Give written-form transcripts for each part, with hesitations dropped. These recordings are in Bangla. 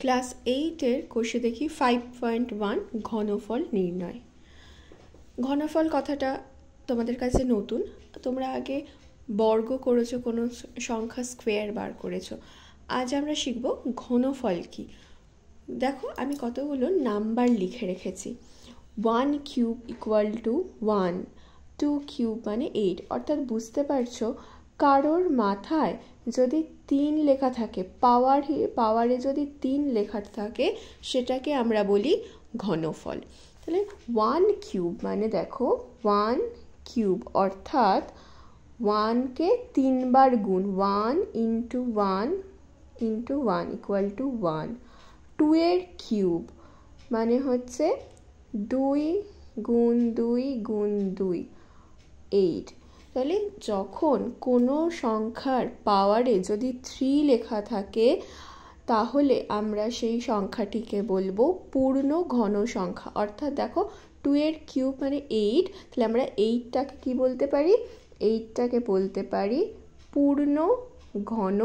ক্লাস 8-এর কোষে দেখি 5.1 ঘনফল নির্ণয়। ঘনফল কথাটা তোমাদের কাছে নতুন, তোমরা আগে বর্গ করেছো, কোনো সংখ্যা স্কোয়ার বার করেছো। আজ আমরা শিখব ঘনফল কি। দেখো আমি কতগুলো নাম্বার লিখে রেখেছি। 1 কিউব ইকুয়াল টু 1, 2 কিউব মানে 8। অর্থাৎ বুঝতে পারছো কারোর মাথায় যদি 3 লেখা থাকে, পাওয়ারে যদি 3 লেখা থাকে, সেটাকে আমরা বলি ঘনফল। তাহলে 1 কিউব মানে দেখো 1 কিউব অর্থাৎ 1কে 3 বার গুণ, 1 ইন্টু 1 ইন্টু 1 ইকুয়াল টু 1। 2 এর কিউব মানে হচ্ছে 2 গুণ 2 গুণ 2, 8। তাহলে যখন কোনো সংখ্যার পাওয়ারে যদি 3 লেখা থাকে, তাহলে আমরা সেই সংখ্যাটিকে বলবো পূর্ণ ঘন সংখ্যা। অর্থাৎ দেখো 2 এর কিউব মানে 8, তাহলে আমরা 8টাকে কি বলতে পারি? 8টাকে বলতে পারি পূর্ণ ঘন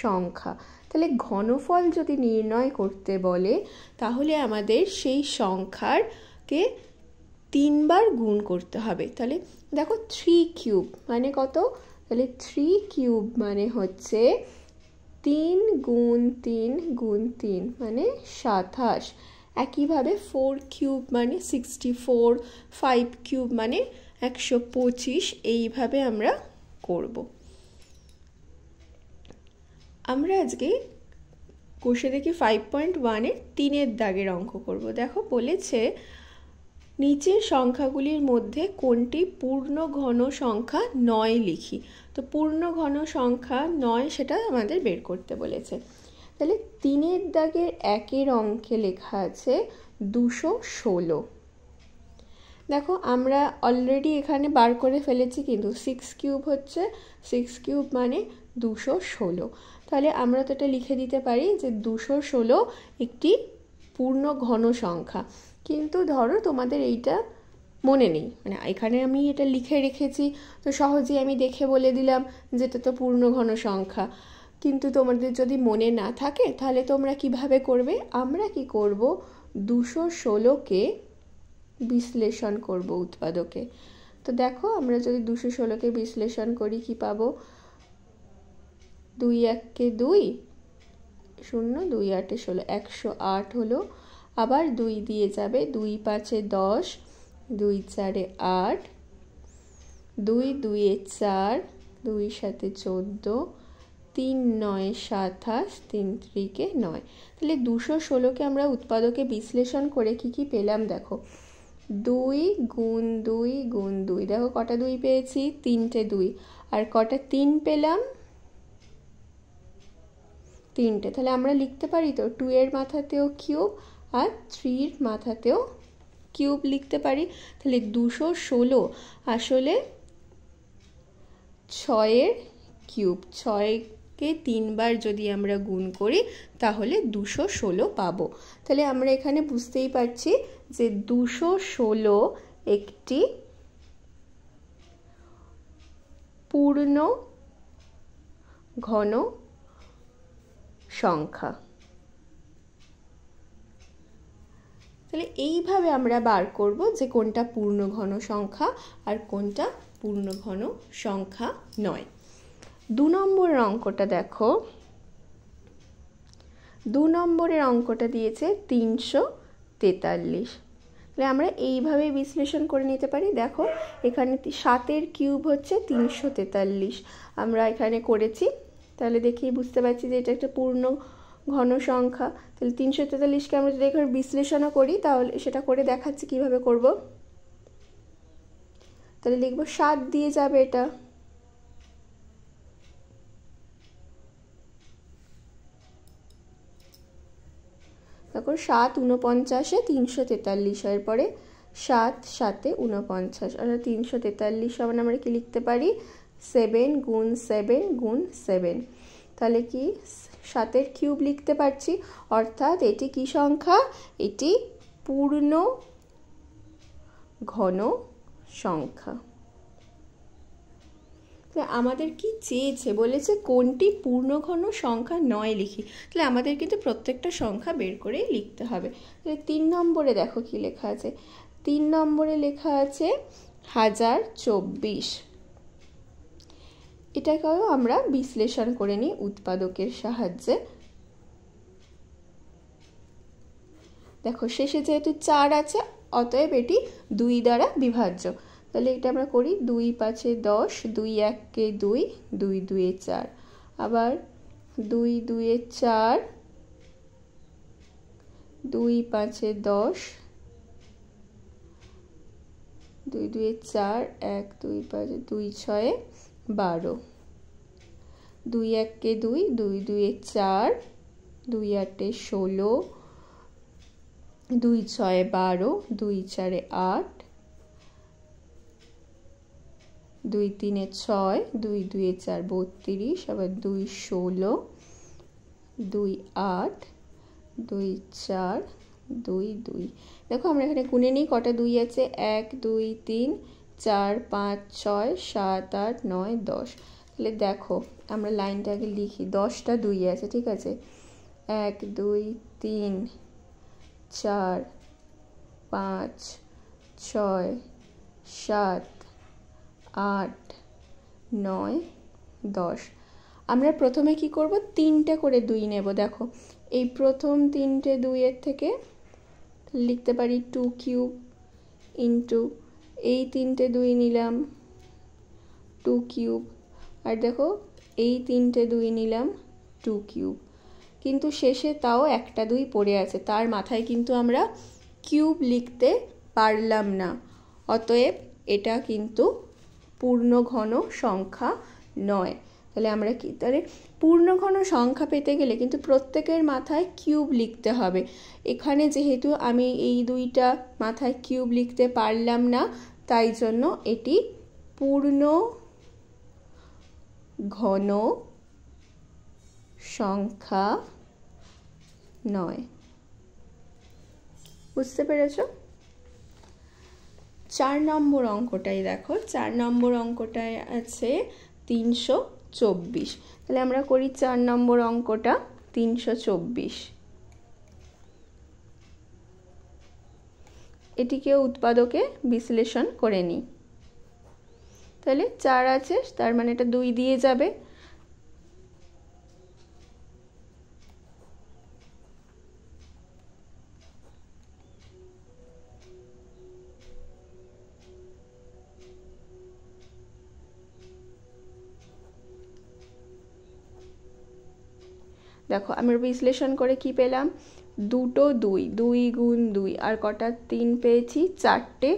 সংখ্যা। তাহলে ঘনফল যদি নির্ণয় করতে বলে, তাহলে আমাদের সেই সংখ্যারকে 3 বার গুণ করতে হবে। তাহলে দেখো 3 কিউব মানে কত? তাহলে 3 কিউব মানে হচ্ছে 3 গুণ 3 গুণ 3 মানে 27। একইভাবে 4 কিউব মানে 64, 5 কিউব মানে 125। এইভাবে আমরা করব। আমরা আজকে কোষে দেখি 5.1-এর 3-এর দাগের অঙ্ক করব। দেখো বলেছে নিচের সংখ্যাগুলির মধ্যে কোনটি পূর্ণ ঘন সংখ্যা 9 লিখি। তো পূর্ণ ঘন সংখ্যা 9 সেটা আমাদের বের করতে বলেছে। তাহলে 3-এর দাগের 1-এর অঙ্কে লেখা আছে 216। দেখো আমরা অলরেডি এখানে বার করে ফেলেছি, কিন্তু 6 কিউব হচ্ছে 6 কিউব মানে 216। তাহলে আমরা তো এটা লিখে দিতে পারি যে 216 একটি পূর্ণ ঘন সংখ্যা। কিন্তু ধরো তোমাদের এইটা মনে নেই, মানে এখানে আমি এটা লিখে রেখেছি, তো সহজেই আমি দেখে বলে দিলাম যে এটা তো পূর্ণ ঘন সংখ্যা। কিন্তু তোমাদের যদি মনে না থাকে, তাহলে তোমরা কিভাবে করবে? আমরা কি করব, 216কে বিশ্লেষণ করব উৎপাদকে। তো দেখো আমরা যদি 216কে বিশ্লেষণ করি কি পাবো? 2 1 2, 0 2 8 16, 108 হলো। আবার 2 দিয়ে যাবে, 2 5 10, 2 4 8, 2 2 4, 2 7 14, 3 9 27, 3 3 9। তাহলে 216কে আমরা উৎপাদকে বিশ্লেষণ করে কি কি পেলাম দেখো। 2 গুণ 2 গুণ 2, দেখো কটা 2 পেয়েছি? 3টে 2। আর কটা 3 পেলাম? 3টে। তাহলে আমরা লিখতে পারি তো 2 এর মাথাতেও কিউব আর 3 এর মাথাতেও কিউব লিখতে পারি। তাহলে 216 আসলে 6 এর কিউব। 6কে 3 বার যদি আমরা গুণ করি, তাহলে 216 পাবো। তাহলে আমরা এখানে বুঝতেই পারছি যে 216 একটি পূর্ণ ঘন সংখ্যা। তাহলে এইভাবে আমরা বার করব যে কোনটা পূর্ণ ঘন সংখ্যা আর কোনটা পূর্ণ ঘন সংখ্যা নয়। 2 নম্বরের অঙ্কটা দেখো। 2 নম্বরের অঙ্কটা দিয়েছে 343। তাহলে আমরা এইভাবে বিশ্লেষণ করে নিতে পারি। দেখো এখানে 7-এর কিউব হচ্ছে 343, আমরা এখানে করেছি। তাহলে দেখেই বুঝতে পারছি যে এটা একটা পূর্ণ ঘন সংখ্যা। তাহলে 343কে আমরা যদি এখানে বিশ্লেষণও করি, তাহলে সেটা করে দেখাচ্ছি কিভাবে করব। তাহলে লিখব 7 দিয়ে যাবে এটা, দেখো 7 49 343, এরপরে 7 7 49, আর 343 সমান আমরা কি লিখতে পারি? 7 গুণ 7 গুণ 7। তাহলে কি 7-এর কিউব লিখতে পারছি। অর্থাৎ এটি কি সংখ্যা? এটি পূর্ণ ঘন সংখ্যা। আমাদের কি চেয়েছে, বলেছে কোনটি পূর্ণঘন সংখ্যা নয় লিখি। তাহলে আমাদের কিন্তু প্রত্যেকটা সংখ্যা বের করেই লিখতে হবে। তাহলে 3 নম্বরে দেখো কি লেখা আছে। 3 নম্বরে লেখা আছে 1024। এটাকেও আমরা বিশ্লেষণ করে নিই উৎপাদকের সাহায্যে। দেখো শেষে যেহেতু 4 আছে, অতএব এটি 2 দ্বারা বিভাজ্য। তাহলে এটা আমরা করি 2 5 10, 2 1 2, 2 2 4, আবার 2 2 4, 2 5 10, 2 2 4, 1 2 5 2 6 12, 2 1 2, 2 2 4, 2 8 16, 2 6 12, 2 4 8, 2 3 6, 2 2 4 32, আবার 2 16, 2 8, 2 4 2 2। দেখো আমরা এখানে গুনে নিই কটা 2 আছে। 1 2 3 4 5 6 7 8 9 10। তাহলে দেখো আমরা লাইনটা আগে লিখি। 10টা 2 আছে, ঠিক আছে। 1 2 3 4 5 6 7 8 9 10। আমরা প্রথমে কি করব, 3টে করে 2 নেব। দেখো এই প্রথম 3টে 2 এর থেকে লিখতে পারি 2 কিউব ইন্টু এই 3টে 2 নিলাম 2 কিউব, আর দেখো এই 3টে 2 নিলাম 2 কিউব। কিন্তু শেষে তাও একটা 2 পড়ে আছে, তার মাথায় কিন্তু আমরা কিউব লিখতে পারলাম না। অতএব এটা কিন্তু পূর্ণঘন সংখ্যা নয়। তাহলে আমরা কি, তাহলে পূর্ণঘন সংখ্যা পেতে গেলে কিন্তু প্রত্যেকের মাথায় কিউব লিখতে হবে। এখানে যেহেতু আমি এই 2টা মাথায় কিউব লিখতে পারলাম না, তাই জন্য এটি পূর্ণঘন সংখ্যা নয়। বুঝতে পেরেছো? 4 নম্বর অঙ্কটাই দেখো। 4 নম্বর অঙ্কটায় আছে 324। তাহলে আমরা করি 4 নম্বর অঙ্কটা 324। এটিকে উৎপাদকে বিশ্লেষণ করে নিই। তাহলে 4 আছে, তার মানে এটা 2 দিয়ে যাবে। দেখো আমরা বিশ্লেষণ করে কি পেলাম, 2টো 2, 2 গুণ 2, আর কটা 3 পেয়েছি, 4টে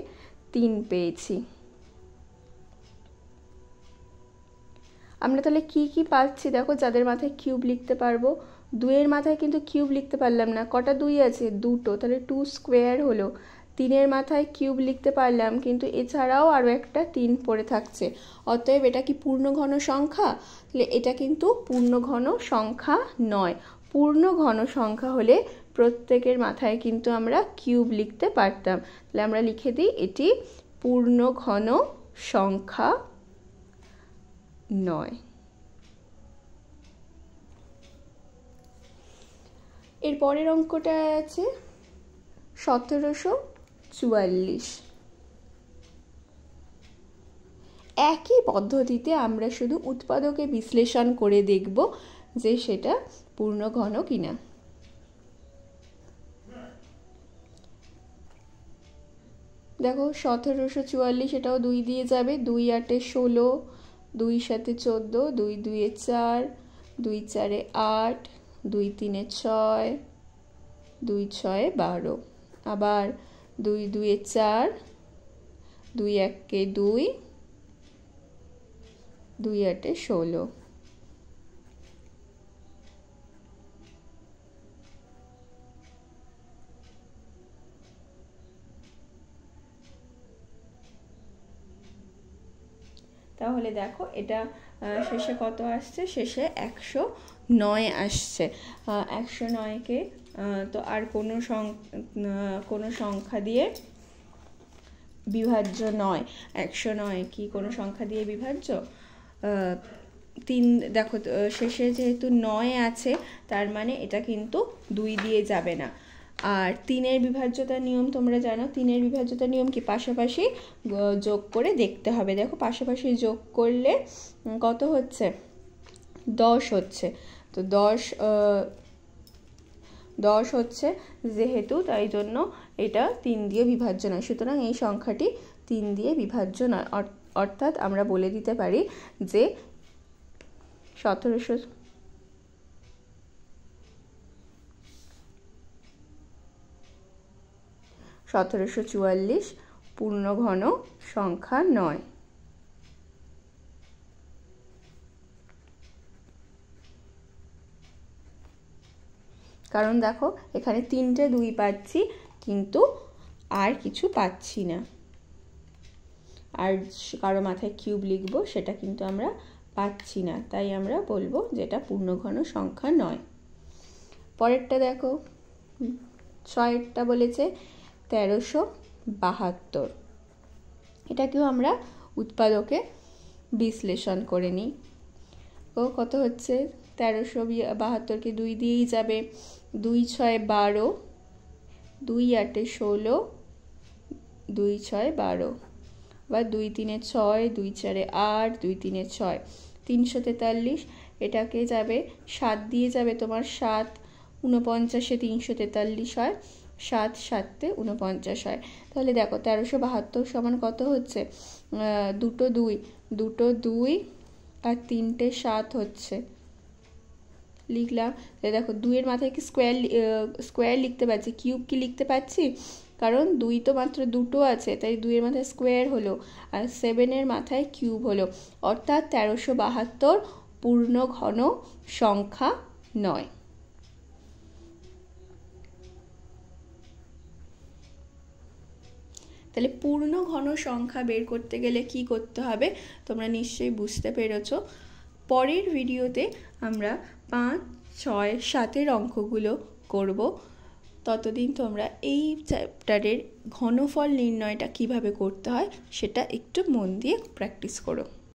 3 পেয়েছি। আমরা তাহলে কি কি পাচ্ছি দেখো, যাদের মাথায় কিউব লিখতে পারবো। 2 এর মাথায় কিন্তু কিউব লিখতে পারলাম না, কটা 2 আছে, 2টো, তাহলে 2 স্কোয়ার হলো। 3 এর মাথায় কিউব লিখতে পারলাম, কিন্তু এছাড়াও আরও একটা 3 পড়ে থাকছে। অতএব এটা কি পূর্ণঘন সংখ্যা? তাহলে এটা কিন্তু পূর্ণঘন সংখ্যা নয়। পূর্ণঘন সংখ্যা হলে প্রত্যেকের মাথায় কিন্তু আমরা কিউব লিখতে পারতাম। তাহলে আমরা লিখে দিই এটি পূর্ণঘন সংখ্যা নয়। এর পরের অঙ্কটা আছে 1744। একই পদ্ধতিতে আমরা শুধু উৎপাদকে বিশ্লেষণ করে দেখব যে সেটা পূর্ণঘন কিনা। দেখো 1744, এটাও 2 দিয়ে যাবে। 2 8 16, 2 7 14, 2 2 4, 2 4 8, 2 3 6, 2 6 12, আবার 2 2 4, 2 1 2, 2 8 16। তাহলে দেখো এটা শেষে কত আসছে, শেষে 109 আসছে। 109কে তো আর কোনো সংখ্যা দিয়ে বিভাজ্য নয়। 109 কি কোনো সংখ্যা দিয়ে বিভাজ্য? তিন দেখো শেষে যেহেতু 9 আছে, তার মানে এটা কিন্তু 2 দিয়ে যাবে না। আর 3-এর বিভাজ্যতার নিয়ম তোমরা জানো। 3-এর বিভাজ্যতার নিয়ম কি? পাশাপাশি যোগ করে দেখতে হবে। দেখো পাশাপাশি যোগ করলে কত হচ্ছে? 10 হচ্ছে। তো 10 হচ্ছে যেহেতু, তাই জন্য এটা 3 দিয়ে বিভাজ্য নয়। সুতরাং এই সংখ্যাটি 3 দিয়ে বিভাজ্য নয়। অর্থাৎ আমরা বলে দিতে পারি যে 1744 পূর্ণঘন সংখ্যা নয়। কারণ দেখো এখানে 3টে 2 পাচ্ছি, কিন্তু আর কিছু পাচ্ছি না। আর কারো মাথায় কিউব লিখবো সেটা কিন্তু আমরা পাচ্ছি না, তাই আমরা বলবো যেটা পূর্ণঘন সংখ্যা নয়। পরেরটা দেখো, 6টা বলেছে 1372। এটাকেও আমরা উৎপাদকে বিশ্লেষণ করে নিই। ও কত হচ্ছে? 1372কে 2 দিয়েই যাবে। 2 6 12, 2 8 16, 2 6 12, বা 2 3 6, 2 4 8, 2 3 6, 343। এটাকে যাবে 7 দিয়ে যাবে তোমার 7 49-এ 343 হয়, 7 7-এ 49 হয়। তাহলে দেখো 1372 সমান কত হচ্ছে? দুটো 2 আর 3টে 7 হচ্ছে। লিখলাম। দেখো 2-এর মাথায় কি স্কোয়ার লিখতে পারছি, কিউব কি লিখতে পাচ্ছি? কারণ 2 তো মাত্র দুটো আছে, তাই 2-এর মাথায় স্কোয়ার হলো, আর 7-এর মাথায় কিউব হলো। অর্থাৎ 1372 পূর্ণ ঘন সংখ্যা নয়। তাহলে পূর্ণ ঘন সংখ্যা বের করতে গেলে কি করতে হবে তোমরা নিশ্চয়ই বুঝতে পেরেছো। পরের ভিডিওতে আমরা 5 6 7-এর অঙ্কগুলো করব। ততদিন তোমরা এই চ্যাপ্টারের ঘনফল নির্ণয়টা কিভাবে করতে হয় সেটা একটু মন দিয়ে প্র্যাকটিস করো।